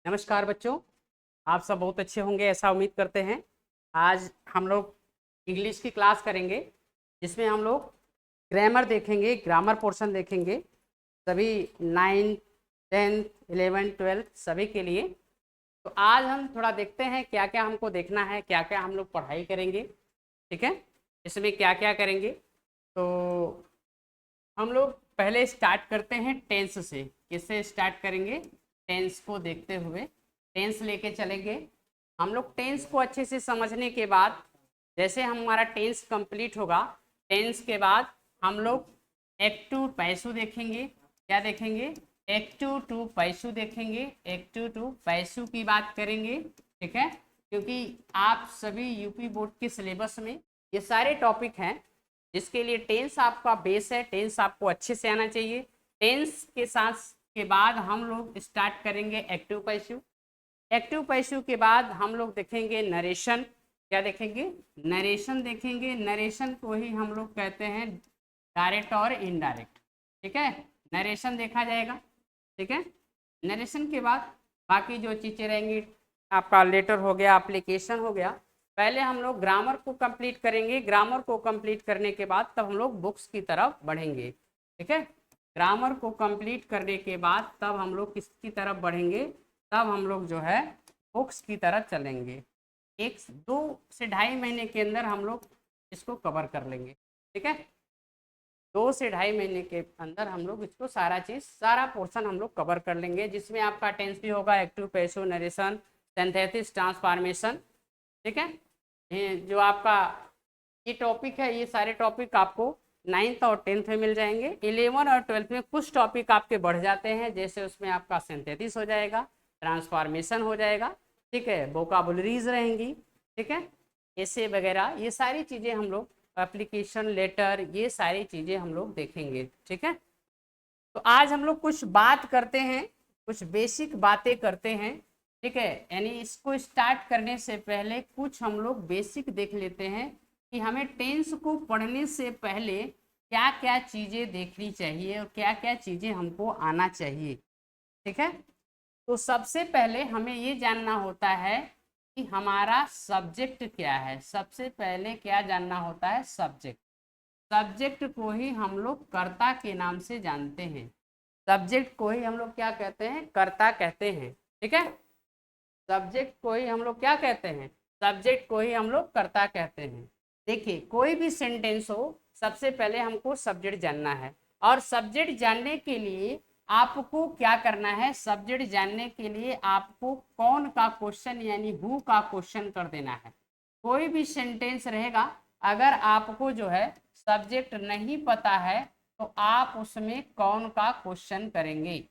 नमस्कार बच्चों। आप सब बहुत अच्छे होंगे ऐसा उम्मीद करते हैं। आज हम लोग इंग्लिश की क्लास करेंगे जिसमें हम लोग ग्रामर देखेंगे, ग्रामर पोर्शन देखेंगे सभी 9, 10, 11, 12 सभी के लिए। तो आज हम थोड़ा देखते हैं क्या क्या हमको देखना है, क्या क्या हम लोग पढ़ाई करेंगे। ठीक है, इसमें क्या क्या करेंगे। तो हम लोग पहले स्टार्ट करते हैं टेंस से। किससे स्टार्ट करेंगे? टेंस को देखते हुए टेंस लेके चलेंगे। हम लोग टेंस को अच्छे से समझने के बाद जैसे हमारा टेंस कंप्लीट होगा, टेंस के बाद हम लोग एक्टिव पैसिव देखेंगे। क्या देखेंगे? एक्टिव टू पैसिव देखेंगे। एक्टिव टू पैसिव की बात करेंगे। ठीक है, क्योंकि आप सभी यूपी बोर्ड के सिलेबस में ये सारे टॉपिक हैं जिसके लिए टेंस आपका बेस है। टेंस आपको अच्छे से आना चाहिए। टेंस के साथ के बाद हम लोग स्टार्ट करेंगे एक्टिव पैसिव। एक्टिव पैसिव के बाद हम लोग देखेंगे नरेशन। क्या देखेंगे? नरेशन देखेंगे। नरेशन को ही हम लोग कहते हैं डायरेक्ट और इनडायरेक्ट। ठीक है, नरेशन देखा जाएगा। ठीक है, नरेशन के बाद बाकी जो चीज़ें रहेंगी, आपका लेटर हो गया, एप्लीकेशन हो गया। पहले हम लोग ग्रामर को कंप्लीट करेंगे। ग्रामर को कंप्लीट करने के बाद तब हम लोग बुक्स की तरफ बढ़ेंगे। ठीक है, ग्रामर को कंप्लीट करने के बाद तब हम लोग किसकी तरफ बढ़ेंगे? तब हम लोग जो है बुक्स की तरफ चलेंगे। 2 से ढाई महीने के अंदर हम लोग इसको कवर कर लेंगे। ठीक है, 2 से ढाई महीने के अंदर हम लोग इसको सारा पोर्शन हम लोग कवर कर लेंगे, जिसमें आपका टेंस भी होगा, active passive, narration, synthesis, transformation. ठीक है, ये जो आपका ये टॉपिक है, ये सारे टॉपिक आपको 9th और 10th में मिल जाएंगे। 11 और 12th में कुछ टॉपिक आपके बढ़ जाते हैं, जैसे उसमें आपका सिंथेसिस हो जाएगा, ट्रांसफॉर्मेशन हो जाएगा। ठीक है, वोकाबुलरीज रहेंगी। ठीक है, ऐसे वगैरह ये सारी चीज़ें हम लोग, एप्लीकेशन, लेटर, ये सारी चीज़ें हम लोग देखेंगे। ठीक है, तो आज हम लोग कुछ बात करते हैं, कुछ बेसिक बातें करते हैं। ठीक है, यानी इसको स्टार्ट करने से पहले कुछ हम लोग बेसिक देख लेते हैं कि हमें टेंस को पढ़ने से पहले क्या क्या चीज़ें देखनी चाहिए और क्या क्या चीज़ें हमको आना चाहिए। ठीक है, तो सबसे पहले हमें ये जानना होता है कि हमारा सब्जेक्ट क्या है। सबसे पहले क्या जानना होता है? सब्जेक्ट। सब्जेक्ट को ही हम लोग कर्ता के नाम से जानते हैं। सब्जेक्ट को ही हम लोग क्या कहते हैं? कर्ता कहते हैं। ठीक है, सब्जेक्ट को ही हम लोग क्या कहते हैं? सब्जेक्ट को ही हम लोग कर्ता कहते हैं। देखिए, कोई भी सेंटेंस हो, सबसे पहले हमको सब्जेक्ट जानना है। और सब्जेक्ट जानने के लिए आपको क्या करना है? सब्जेक्ट जानने के लिए आपको कौन का क्वेश्चन यानी हु का क्वेश्चन कर देना है। कोई भी सेंटेंस रहेगा, अगर आपको जो है सब्जेक्ट नहीं पता है तो आप उसमें कौन का क्वेश्चन करेंगे।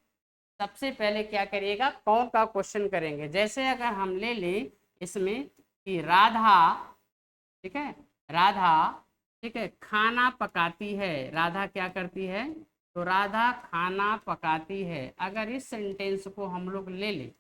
सबसे पहले क्या करिएगा? कौन का क्वेश्चन करेंगे। जैसे अगर हम ले लें इसमें कि राधा, ठीक है, राधा, ठीक है, खाना पकाती है। राधा क्या करती है? तो राधा खाना पकाती है। अगर इस सेंटेंस को हम लोग ले लें,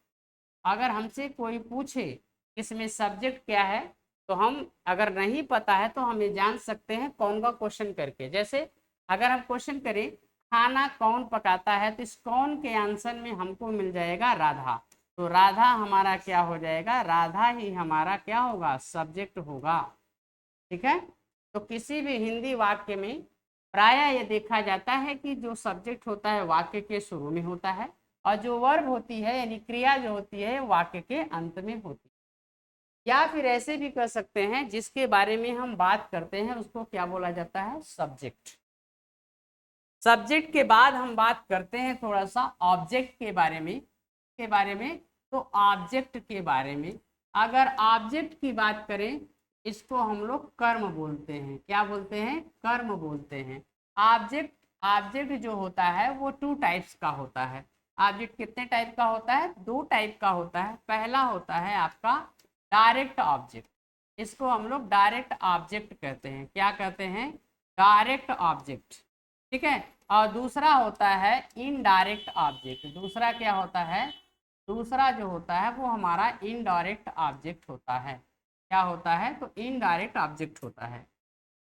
अगर हमसे कोई पूछे इसमें सब्जेक्ट क्या है, तो हम अगर नहीं पता है तो हम ये जान सकते हैं कौन का क्वेश्चन करके। जैसे अगर हम क्वेश्चन करें खाना कौन पकाता है, तो इस कौन के आंसर में हमको मिल जाएगा राधा। तो राधा हमारा क्या हो जाएगा? राधा ही हमारा क्या होगा? सब्जेक्ट होगा। ठीक है, तो किसी भी हिंदी वाक्य में प्रायः ये देखा जाता है कि जो सब्जेक्ट होता है वाक्य के शुरू में होता है, और जो वर्ब होती है यानी क्रिया जो होती है वाक्य के अंत में होती है। या फिर ऐसे भी कर सकते हैं, जिसके बारे में हम बात करते हैं उसको क्या बोला जाता है? सब्जेक्ट। सब्जेक्ट के बाद हम बात करते हैं थोड़ा सा ऑब्जेक्ट के बारे में। तो ऑब्जेक्ट के बारे में, अगर ऑब्जेक्ट की बात करें, इसको हम लोग कर्म बोलते हैं। क्या बोलते हैं? कर्म बोलते हैं। ऑब्जेक्ट, ऑब्जेक्ट जो होता है वो 2 टाइप्स का होता है। ऑब्जेक्ट कितने टाइप का होता है? 2 टाइप का होता है। पहला होता है आपका डायरेक्ट ऑब्जेक्ट। इसको हम लोग डायरेक्ट ऑब्जेक्ट कहते हैं। क्या कहते हैं? Direct object. ठीक है, और दूसरा होता है इनडायरेक्ट ऑब्जेक्ट। दूसरा क्या होता है? दूसरा जो होता है वो हमारा इनडायरेक्ट ऑब्जेक्ट होता है। क्या होता है? तो इनडायरेक्ट ऑब्जेक्ट होता है।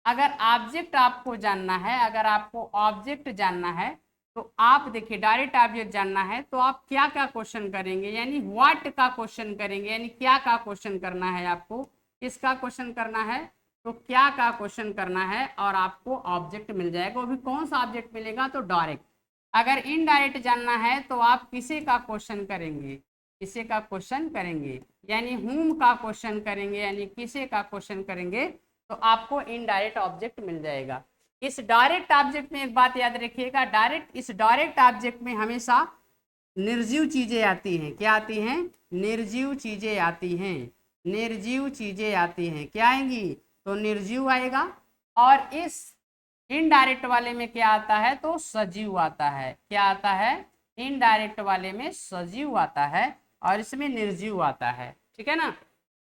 अगर ऑब्जेक्ट आपको जानना है, अगर आपको ऑब्जेक्ट जानना है, तो आप देखिए डायरेक्ट ऑब्जेक्ट जानना है तो आप क्या क्या क्वेश्चन करेंगे, यानी व्हाट का क्वेश्चन करेंगे, यानी क्या का क्वेश्चन करना है आपको, किसका क्वेश्चन करना है, तो क्या का क्वेश्चन करना है और आपको ऑब्जेक्ट मिल जाएगा। वो भी कौन सा ऑब्जेक्ट मिलेगा, तो डायरेक्ट। अगर इनडायरेक्ट जानना है तो आप किसे का क्वेश्चन करेंगे, किसे का क्वेश्चन करेंगे, यानी हुम का क्वेश्चन करेंगे, यानी किसे का क्वेश्चन करेंगे, तो आपको इनडायरेक्ट ऑब्जेक्ट मिल जाएगा। इस डायरेक्ट ऑब्जेक्ट में एक बात याद रखिएगा, इस डायरेक्ट ऑब्जेक्ट में हमेशा निर्जीव चीजें आती हैं। क्या आती हैं, निर्जीव चीजें आती हैं, निर्जीव चीजें आती हैं। क्या आएंगी, तो निर्जीव आएगा। और इस इनडायरेक्ट वाले में क्या आता है, तो सजीव आता है। क्या आता है, इनडायरेक्ट वाले में सजीव आता है और इसमें निर्जीव आता है। ठीक है ना।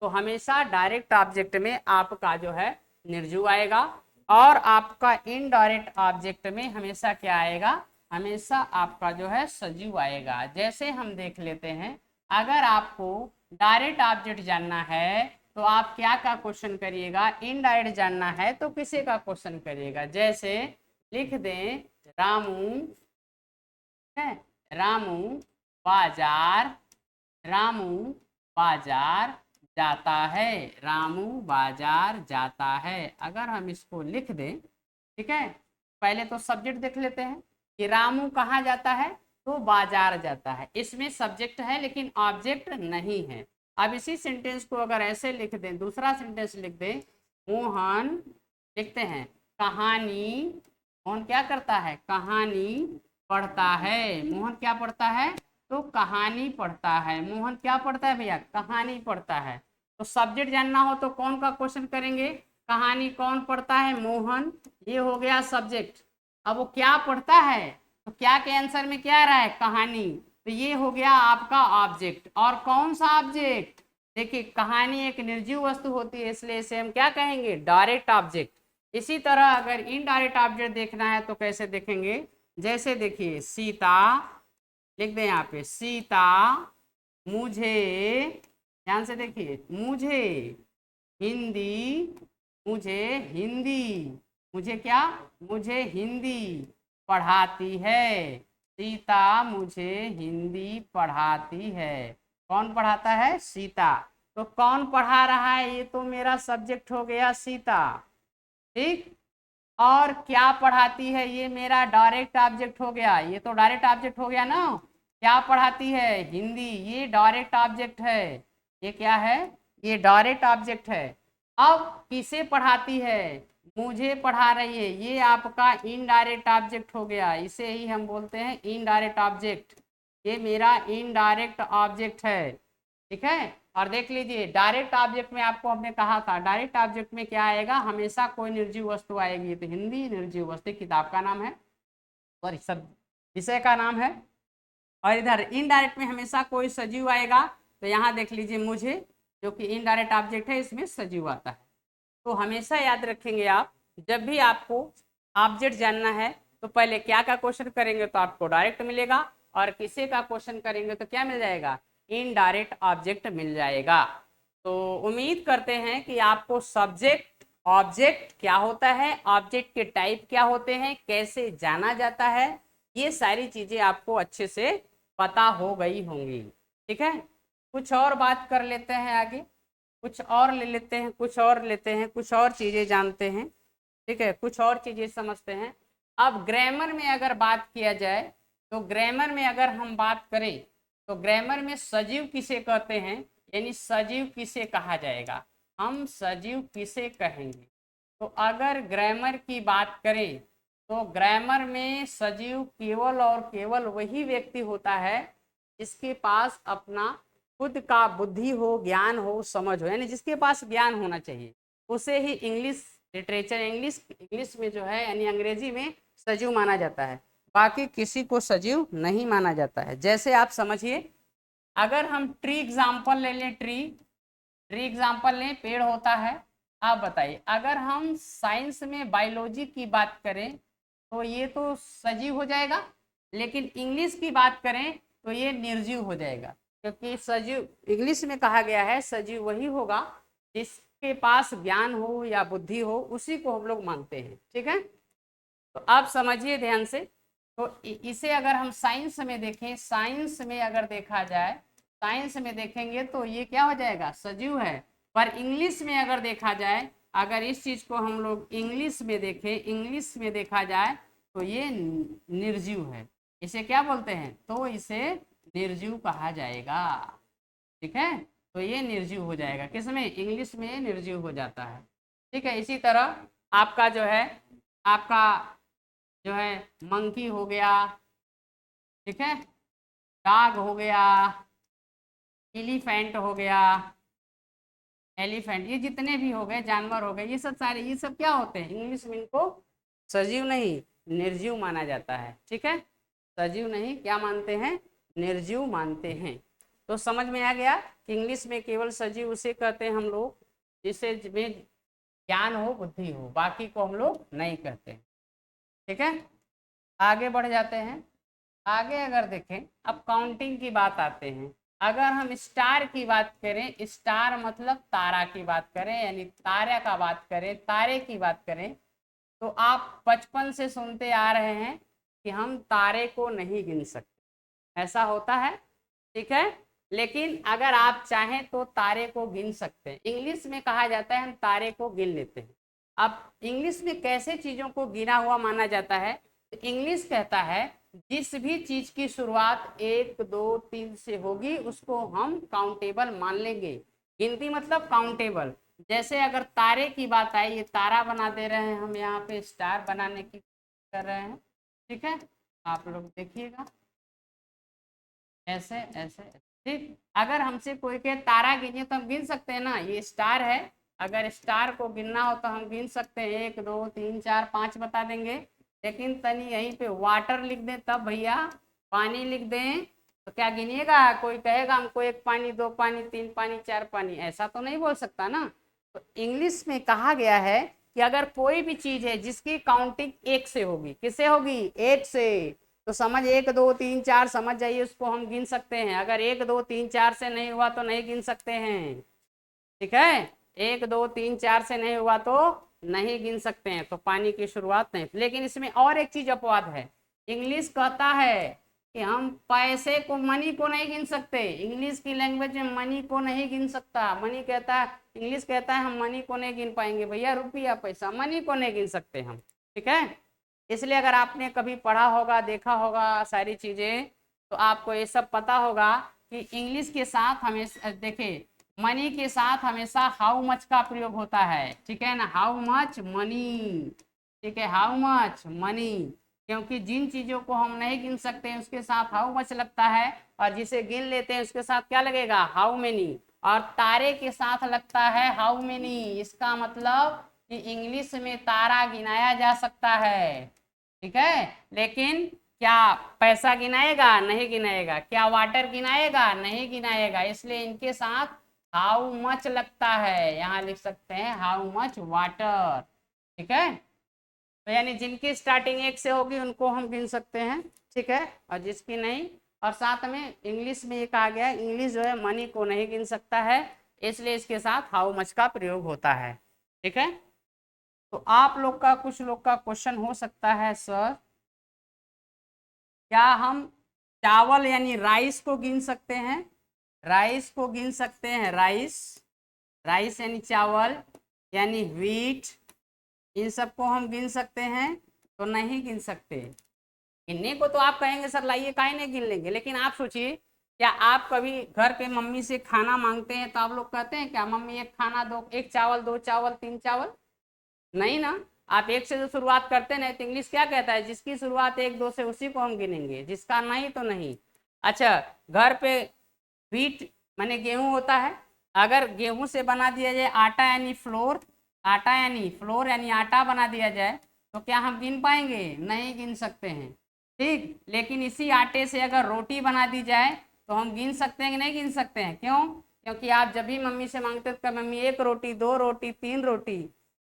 तो हमेशा डायरेक्ट ऑब्जेक्ट में आपका जो है निर्जीव आएगा और आपका इनडायरेक्ट ऑब्जेक्ट में हमेशा क्या आएगा, हमेशा आपका जो है सजीव आएगा। जैसे हम देख लेते हैं, अगर आपको डायरेक्ट ऑब्जेक्ट जानना है तो आप क्या का क्वेश्चन करिएगा, इनडायरेक्ट जानना है तो किसे का क्वेश्चन करिएगा। जैसे लिख दें रामू है, रामू बाजार, रामू बाजार जाता है, रामू बाजार जाता है। अगर हम इसको लिख दें, ठीक है, पहले तो सब्जेक्ट देख लेते हैं कि रामू कहाँ जाता है, तो बाजार जाता है। इसमें सब्जेक्ट है लेकिन ऑब्जेक्ट नहीं है। अब इसी सेंटेंस को अगर ऐसे लिख दें, दूसरा सेंटेंस लिख दें, मोहन, लिखते हैं कहानी, मोहन क्या करता है, कहानी पढ़ता है। मोहन क्या पढ़ता है, तो कहानी पढ़ता है। मोहन क्या पढ़ता है भैया, कहानी पढ़ता है। तो सब्जेक्ट जानना हो तो कौन का क्वेश्चन करेंगे, कहानी कौन पढ़ता है, मोहन, ये हो गया सब्जेक्ट। अब वो क्या पढ़ता है, तो क्या के आंसर में क्या आ रहा है, कहानी, तो ये हो गया आपका ऑब्जेक्ट। और कौन सा ऑब्जेक्ट, देखिए कहानी एक निर्जीव वस्तु होती है इसलिए इसे हम क्या कहेंगे, डायरेक्ट ऑब्जेक्ट। इसी तरह अगर इनडायरेक्ट ऑब्जेक्ट देखना है तो कैसे देखेंगे, जैसे देखिए सीता, लिख दें यहाँ पे सीता मुझे, ध्यान से देखिए, मुझे हिंदी, मुझे हिंदी, मुझे क्या, मुझे हिंदी पढ़ाती है। सीता मुझे हिंदी पढ़ाती है। कौन पढ़ाता है, सीता। तो कौन पढ़ा रहा है, ये तो मेरा सब्जेक्ट हो गया सीता, ठीक। और क्या पढ़ाती है, ये मेरा डायरेक्ट ऑब्जेक्ट हो गया, ये तो डायरेक्ट ऑब्जेक्ट हो गया ना। क्या पढ़ाती है, हिंदी, ये डायरेक्ट ऑब्जेक्ट है। ये क्या है, ये डायरेक्ट ऑब्जेक्ट है। अब किसे पढ़ाती है, मुझे पढ़ा रही है, ये आपका इनडायरेक्ट ऑब्जेक्ट हो गया। इसे ही हम बोलते हैं इनडायरेक्ट ऑब्जेक्ट। ये मेरा इनडायरेक्ट ऑब्जेक्ट है, ठीक है। और देख लीजिए डायरेक्ट ऑब्जेक्ट में आपको हमने कहा था, डायरेक्ट ऑब्जेक्ट में क्या आएगा, हमेशा कोई निर्जीव वस्तु आएगी। तो हिंदी निर्जीव वस्तु किताब का नाम है और सब विषय का नाम है। और इधर इनडायरेक्ट में हमेशा कोई सजीव आएगा। तो यहाँ देख लीजिए मुझे, जो कि इनडायरेक्ट ऑब्जेक्ट है, इसमें सजीव आता है। तो हमेशा याद रखेंगे आप, जब भी आपको ऑब्जेक्ट जानना है तो पहले क्या का क्वेश्चन करेंगे तो आपको डायरेक्ट मिलेगा, और किसे का क्वेश्चन करेंगे तो क्या मिल जाएगा, इनडायरेक्ट ऑब्जेक्ट मिल जाएगा। तो उम्मीद करते हैं कि आपको सब्जेक्ट, ऑब्जेक्ट क्या होता है, ऑब्जेक्ट के टाइप क्या होते हैं, कैसे जाना जाता है, ये सारी चीज़ें आपको अच्छे से पता हो गई होंगी। ठीक है, कुछ और बात कर लेते हैं आगे, कुछ और ले लेते हैं, कुछ और लेते हैं, कुछ और चीज़ें जानते हैं। ठीक है, कुछ और चीज़ें समझते हैं। अब ग्रामर में अगर बात किया जाए तो ग्रामर में अगर हम बात करें तो ग्रामर में सजीव किसे कहते हैं, यानी सजीव किसे कहा जाएगा, हम सजीव किसे कहेंगे। तो अगर ग्रामर की बात करें तो ग्रामर में सजीव केवल और केवल वही व्यक्ति होता है जिसके पास अपना खुद का बुद्धि हो, ज्ञान हो, समझ हो, यानी जिसके पास ज्ञान होना चाहिए, उसे ही इंग्लिश लिटरेचर, इंग्लिश में जो है यानी अंग्रेजी में सजीव माना जाता है। बाकी किसी को सजीव नहीं माना जाता है। जैसे आप समझिए, अगर हम ट्री एग्जाम्पल ले लें, ट्री एग्जाम्पल लें, पेड़ होता है। आप बताइए, अगर हम साइंस में बायोलॉजी की बात करें तो ये तो सजीव हो जाएगा, लेकिन इंग्लिश की बात करें तो ये निर्जीव हो जाएगा, क्योंकि सजीव इंग्लिश में कहा गया है सजीव वही होगा जिसके पास ज्ञान हो या बुद्धि हो, उसी को हम लोग मानते हैं। ठीक है, तो आप समझिए ध्यान से। तो इसे अगर हम साइंस में देखें, साइंस में अगर देखा जाए, साइंस में देखेंगे तो ये क्या हो जाएगा, सजीव है। पर इंग्लिश में अगर देखा जाए, अगर इस चीज को हम लोग इंग्लिश में देखें, इंग्लिश में देखा जाए तो ये निर्जीव है। इसे क्या बोलते हैं, तो इसे निर्जीव कहा जाएगा। ठीक है, तो ये निर्जीव हो जाएगा, किसमें, इंग्लिश में निर्जीव हो जाता है। ठीक है, इसी तरह आपका जो है, आपका जो है मंकी हो गया, ठीक है, डॉग हो गया, एलिफेंट हो गया, एलिफेंट, ये जितने भी हो गए जानवर हो गए, ये सब सारे, ये सब क्या होते हैं, इंग्लिश में इनको सजीव नहीं निर्जीव माना जाता है। ठीक है, सजीव नहीं क्या मानते हैं, निर्जीव मानते हैं। तो समझ में आ गया कि इंग्लिश में केवल सजीव उसे कहते हैं हम लोग जिसे में ज्ञान हो, बुद्धि हो, बाकी को हम लोग नहीं कहते। ठीक है, आगे बढ़ जाते हैं। आगे अगर देखें, अब काउंटिंग की बात आते हैं। अगर हम स्टार की बात करें, स्टार मतलब तारा की बात करें, यानी तारे का बात करें, तारे की बात करें, तो आप बचपन से सुनते आ रहे हैं कि हम तारे को नहीं गिन सकते, ऐसा होता है। ठीक है, लेकिन अगर आप चाहें तो तारे को गिन सकते हैं। इंग्लिश में कहा जाता है हम तारे को गिन लेते हैं। अब इंग्लिश में कैसे चीजों को गिना हुआ माना जाता है, तो इंग्लिश कहता है जिस भी चीज की शुरुआत 1 2 3 से होगी उसको हम काउंटेबल मान लेंगे। गिनती मतलब काउंटेबल। जैसे अगर तारे की बात आई, ये तारा बना दे रहे हैं हम, यहाँ पे स्टार बनाने की कर रहे हैं। ठीक है, आप लोग देखिएगा, ऐसे ऐसे। ठीक, अगर हमसे कोई कहे तारा गिनिए तो हम गिन सकते हैं ना, ये स्टार है, अगर स्टार को गिनना हो तो हम गिन सकते हैं, 1 2 3 4 5 बता देंगे। लेकिन तनी यहीं पे वाटर लिख दें तब भैया, पानी लिख दें तो क्या गिनिएगा, कोई कहेगा हमको 1 पानी 2 पानी 3 पानी 4 पानी, ऐसा तो नहीं बोल सकता ना। तो इंग्लिश में कहा गया है कि अगर कोई भी चीज है जिसकी काउंटिंग 1 से होगी, किससे होगी, 1 से, तो समझ 1 2 3 4 समझ जाइए, उसको हम गिन सकते हैं। अगर 1 2 3 4 से नहीं हुआ तो नहीं गिन सकते हैं। ठीक है, 1 2 3 4 से नहीं हुआ तो नहीं गिन सकते हैं, तो पानी की शुरुआत नहीं। लेकिन इसमें और एक चीज अपवाद है, इंग्लिश कहता है कि हम पैसे को, मनी को नहीं गिन सकते। इंग्लिश की लैंग्वेज में मनी को नहीं गिन सकता। मनी कहता है, इंग्लिश कहता है हम मनी को नहीं गिन पाएंगे भैया, रुपया पैसा, मनी को नहीं गिन सकते हम। ठीक है, इसलिए अगर आपने कभी पढ़ा होगा, देखा होगा सारी चीजें, तो आपको ये सब पता होगा कि इंग्लिश के साथ हमेशा देखिए, मनी के साथ हमेशा हाउ मच का प्रयोग होता है। ठीक है ना, हाउ मच मनी, ठीक है, हाउ मच मनी, क्योंकि जिन चीजों को हम नहीं गिन सकते हैं उसके साथ हाउ मच लगता है, और जिसे गिन लेते हैं उसके साथ क्या लगेगा, हाउ मेनी। और तारे के साथ लगता है हाउ मेनी। इसका मतलब कि इंग्लिश में तारा गिनाया जा सकता है। ठीक है, लेकिन क्या पैसा गिनाएगा, नहीं गिनाएगा। क्या वाटर गिनाएगा, नहीं गिनाएगा। इसलिए इनके साथ हाउ मच लगता है, यहाँ लिख सकते हैं हाउ मच वाटर। ठीक है, तो यानी जिनकी स्टार्टिंग 1 से होगी उनको हम गिन सकते हैं। ठीक है, और जिसकी नहीं। और साथ में इंग्लिश में ये कहा गया है, इंग्लिश जो है मनी को नहीं गिन सकता है, इसलिए इसके साथ हाउ मच का प्रयोग होता है। ठीक है, तो आप लोग का, कुछ लोग का क्वेश्चन हो सकता है, सर क्या हम चावल यानी राइस को गिन सकते हैं, राइस को गिन सकते हैं, राइस, राइस यानी चावल, यानी व्हीट, इन सबको हम गिन सकते हैं, तो नहीं गिन सकते। गिनने को तो आप कहेंगे सर लाइए काहे नहीं गिन लेंगे, लेकिन आप सोचिए, क्या आप कभी घर पे मम्मी से खाना मांगते हैं तो आप लोग कहते हैं क्या मम्मी एक खाना दो, 1 चावल 2 चावल 3 चावल, नहीं ना। आप 1 से जो शुरुआत करते हैं, तो इंग्लिश क्या कहता है, जिसकी शुरुआत 1 2 से उसी को हम गिनेंगे, जिसका नहीं तो नहीं। अच्छा, घर पे व्हीट माने गेहूं होता है, अगर गेहूं से बना दिया जाए आटा यानी फ्लोर, आटा यानी फ्लोर यानी आटा बना दिया जाए, तो क्या हम गिन पाएंगे, नहीं गिन सकते हैं। ठीक, लेकिन इसी आटे से अगर रोटी बना दी जाए तो हम गिन सकते हैं कि नहीं गिन सकते हैं, क्यों, क्योंकि आप जब भी मम्मी से मांगते तो मम्मी 1 रोटी 2 रोटी 3 रोटी,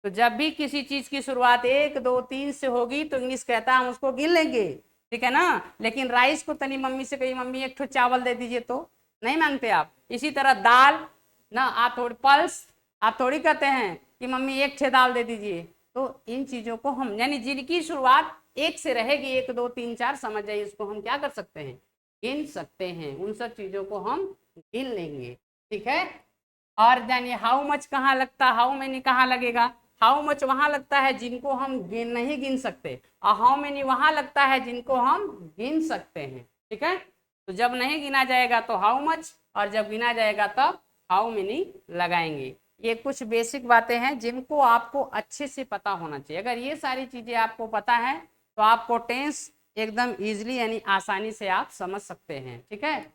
तो जब भी किसी चीज की शुरुआत 1 2 3 से होगी तो इंग्लिश कहता है हम उसको गिन लेंगे। ठीक है ना, लेकिन राइस को तनी मम्मी से कही मम्मी 1 ठो चावल दे दीजिए तो नहीं मांगते आप। इसी तरह दाल ना, आप थोड़ी पल्स, आप थोड़ी कहते हैं कि मम्मी 1 ठे दाल दे दीजिए। तो इन चीजों को हम, यानी जिनकी शुरुआत एक से रहेगी, 1 2 3 4 समझ जाइए, इसको हम क्या कर सकते हैं, गिन सकते हैं, उन सब चीजों को हम गिन लेंगे। ठीक है। और जानिए हाउ मच कहाँ लगता, हाउ मेनी कहाँ लगेगा, हाउ मच वहां लगता है जिनको हम नहीं गिन सकते, और हाउ मेनी वहां लगता है जिनको हम गिन सकते हैं। ठीक है। तो जब नहीं गिना जाएगा तो हाउ मच, और जब गिना जाएगा तब हाउ मेनी लगाएंगे। ये कुछ बेसिक बातें हैं जिनको आपको अच्छे से पता होना चाहिए। अगर ये सारी चीजें आपको पता है तो आपको टेंस एकदम इजीली यानी आसानी से आप समझ सकते हैं। ठीक है।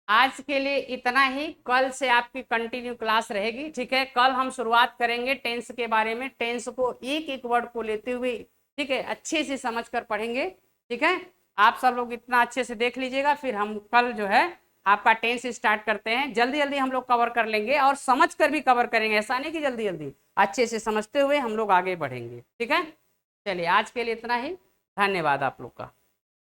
आज के लिए इतना ही, कल से आपकी कंटिन्यू क्लास रहेगी। ठीक है। कल हम शुरुआत करेंगे टेंस के बारे में, टेंस को एक एक वर्ड को लेते हुए, ठीक है, अच्छे से समझ कर पढ़ेंगे। ठीक है। आप सब लोग इतना अच्छे से देख लीजिएगा, फिर हम कल जो है आपका टेंस स्टार्ट करते हैं। जल्दी जल्दी हम लोग कवर कर लेंगे और समझ कर भी कवर करेंगे, ऐसा नहीं कि जल्दी जल्दी, अच्छे से समझते हुए हम लोग आगे बढ़ेंगे। ठीक है। चलिए आज के लिए इतना ही, धन्यवाद आप लोग का।